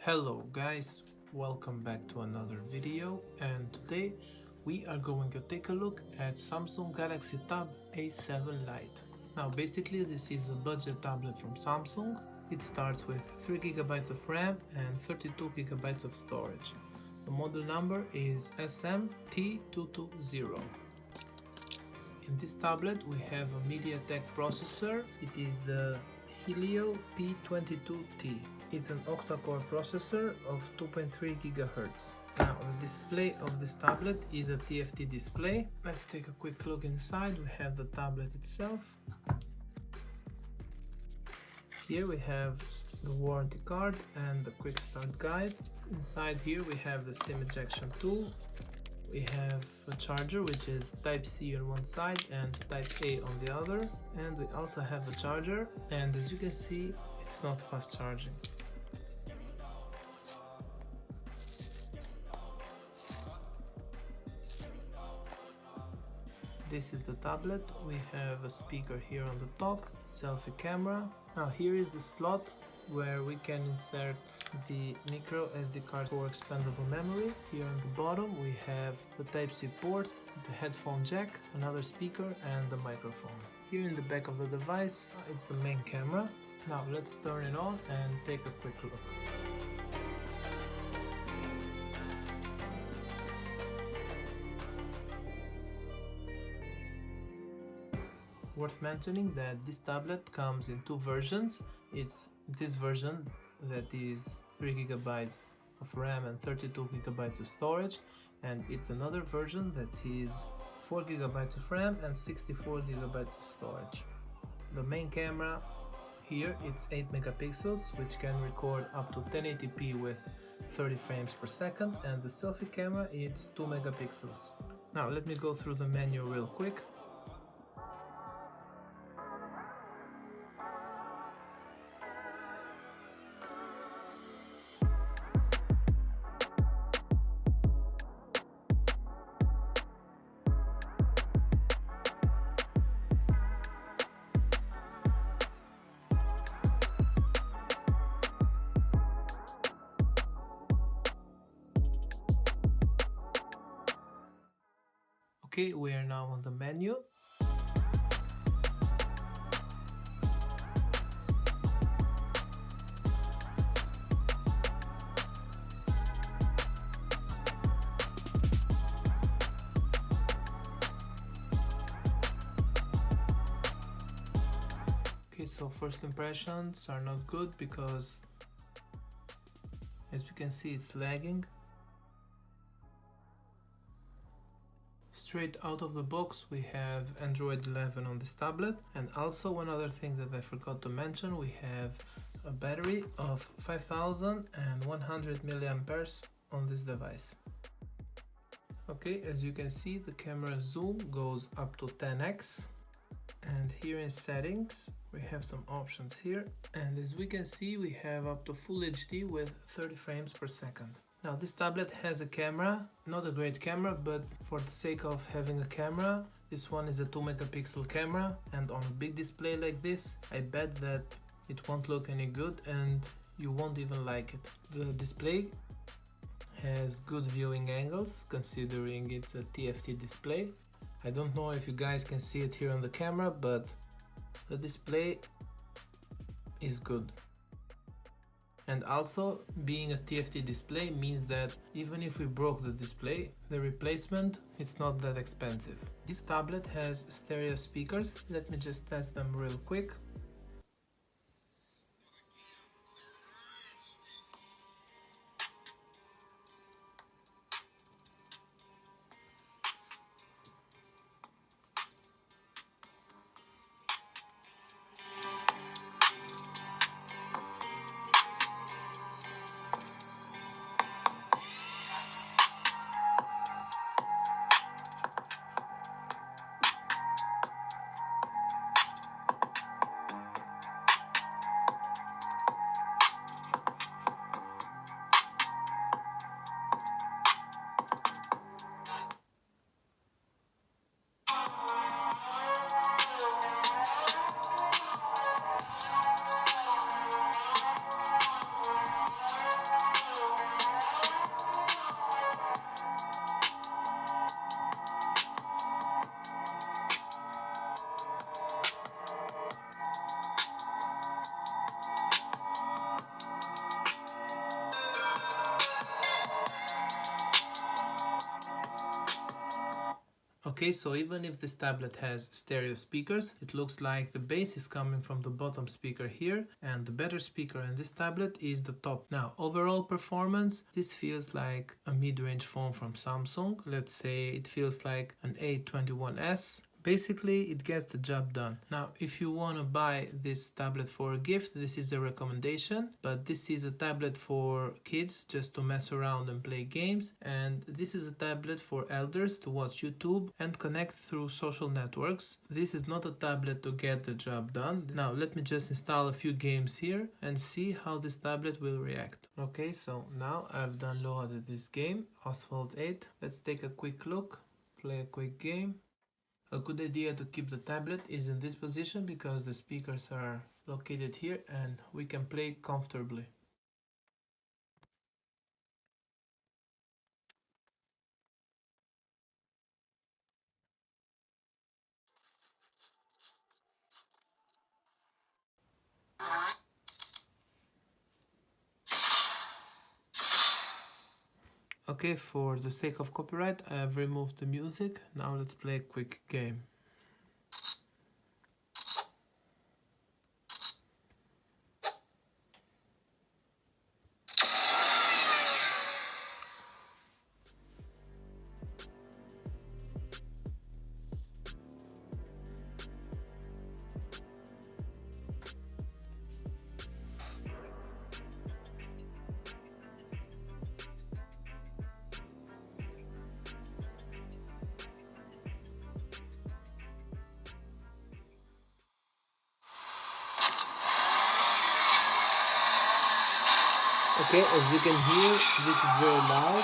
Hello guys, welcome back to another video, and today we are going to take a look at Samsung Galaxy Tab A7 Lite. Now basically this is a budget tablet from Samsung. It starts with 3GB of RAM and 32GB of storage. The model number is SMT220. In this tablet we have a MediaTek processor. It is the Helio P22T. It's an octa-core processor of 2.3 GHz. Now the display of this tablet is a TFT display. Let's take a quick look inside. We have the tablet itself. Here we have the warranty card and the quick start guide. Inside here we have the SIM ejection tool. We have a charger, which is Type-C on one side and Type-A on the other, and we also have a charger, and as you can see it's not fast charging. This is the tablet. We have a speaker here on the top, selfie camera. Now here is the slot where we can insert the micro SD card for expandable memory. Here on the bottom we have the Type-C port, the headphone jack, another speaker and the microphone. Here in the back of the device it's the main camera. Now let's turn it on and take a quick look. Worth mentioning that this tablet comes in two versions. It's this version that is 3GB of RAM and 32GB of storage, and it's another version that is 4GB of RAM and 64GB of storage. The main camera here, it's 8 megapixels, which can record up to 1080p with 30 frames per second, and the selfie camera, it's 2 megapixels. Now let me go through the menu real quick. Okay, we are now on the menu. Okay, so first impressions are not good because as you can see it's lagging. Straight out of the box we have Android 11 on this tablet, and also one other thing that I forgot to mention, we have a battery of 5100 milliamperes on this device. Okay, as you can see the camera zoom goes up to 10x, and here in settings we have some options here, and as we can see we have up to Full HD with 30 frames per second. Now this tablet has a camera, not a great camera, but for the sake of having a camera, this one is a 2 megapixel camera, and on a big display like this, I bet that it won't look any good and you won't even like it. The display has good viewing angles considering it's a TFT display. I don't know if you guys can see it here on the camera, but the display is good. And also, being a TFT display means that even if we broke the display, the replacement, it's not that expensive. This tablet has stereo speakers. Let me just test them real quick. Okay, so even if this tablet has stereo speakers, it looks like the bass is coming from the bottom speaker here, and the better speaker in this tablet is the top. Now, overall performance, this feels like a mid-range phone from Samsung. Let's say it feels like an A21s. Basically, it gets the job done. Now, if you want to buy this tablet for a gift, this is a recommendation, but this is a tablet for kids just to mess around and play games, and this is a tablet for elders to watch YouTube and connect through social networks. This is not a tablet to get the job done. Now, let me just install a few games here and see how this tablet will react. Okay, so now I've downloaded this game, Asphalt 8. Let's take a quick look, play a quick game. A good idea to keep the tablet is in this position because the speakers are located here and we can play comfortably. Okay, for the sake of copyright, I have removed the music. Now let's play a quick game. Okay, as you can hear, this is very loud.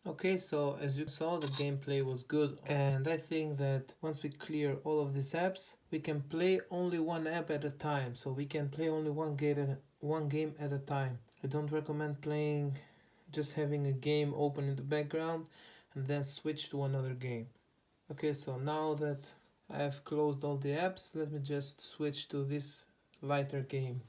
Okay, so as you saw, the gameplay was good, and I think that once we clear all of these apps, we can play only one app at a time, so we can play only one game at a time. I don't recommend playing, just having a game open in the background and then switch to another game. Okay, so now that I have closed all the apps, let me just switch to this lighter game.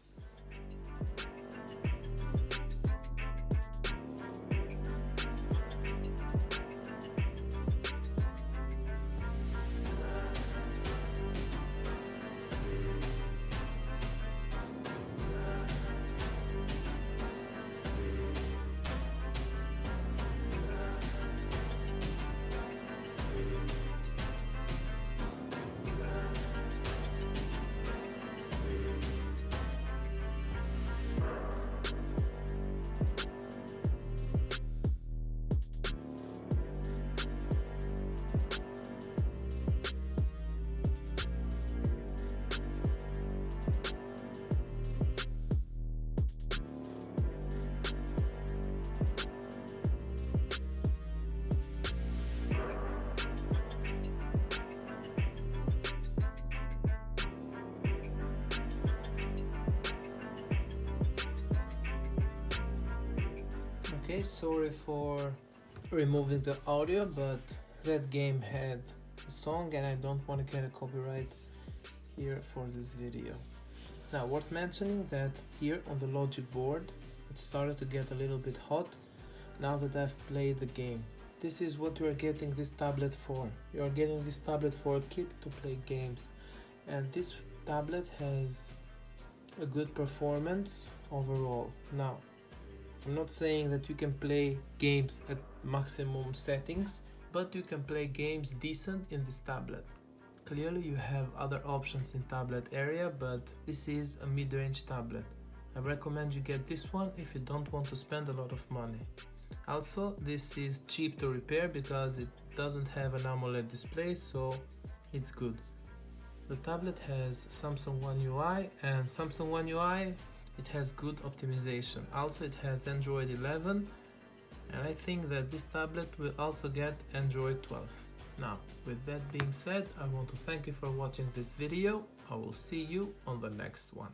sorry for removing the audio, but that game had a song and I don't want to get a copyright here for this video. Now, worth mentioning that here on the logic board it started to get a little bit hot now that I've played the game. This is what you are getting this tablet for. You are getting this tablet for a kid to play games, and this tablet has a good performance overall. Now, I'm not saying that you can play games at maximum settings, but you can play games decent in this tablet. Clearly you have other options in tablet area, but this is a mid-range tablet. I recommend you get this one if you don't want to spend a lot of money. Also, this is cheap to repair because it doesn't have an AMOLED display, so it's good. The tablet has Samsung One UI, and Samsung One UI, it has good optimization. Also, it has Android 11, and I think that this tablet will also get Android 12. Now, with that being said, I want to thank you for watching this video. I will see you on the next one.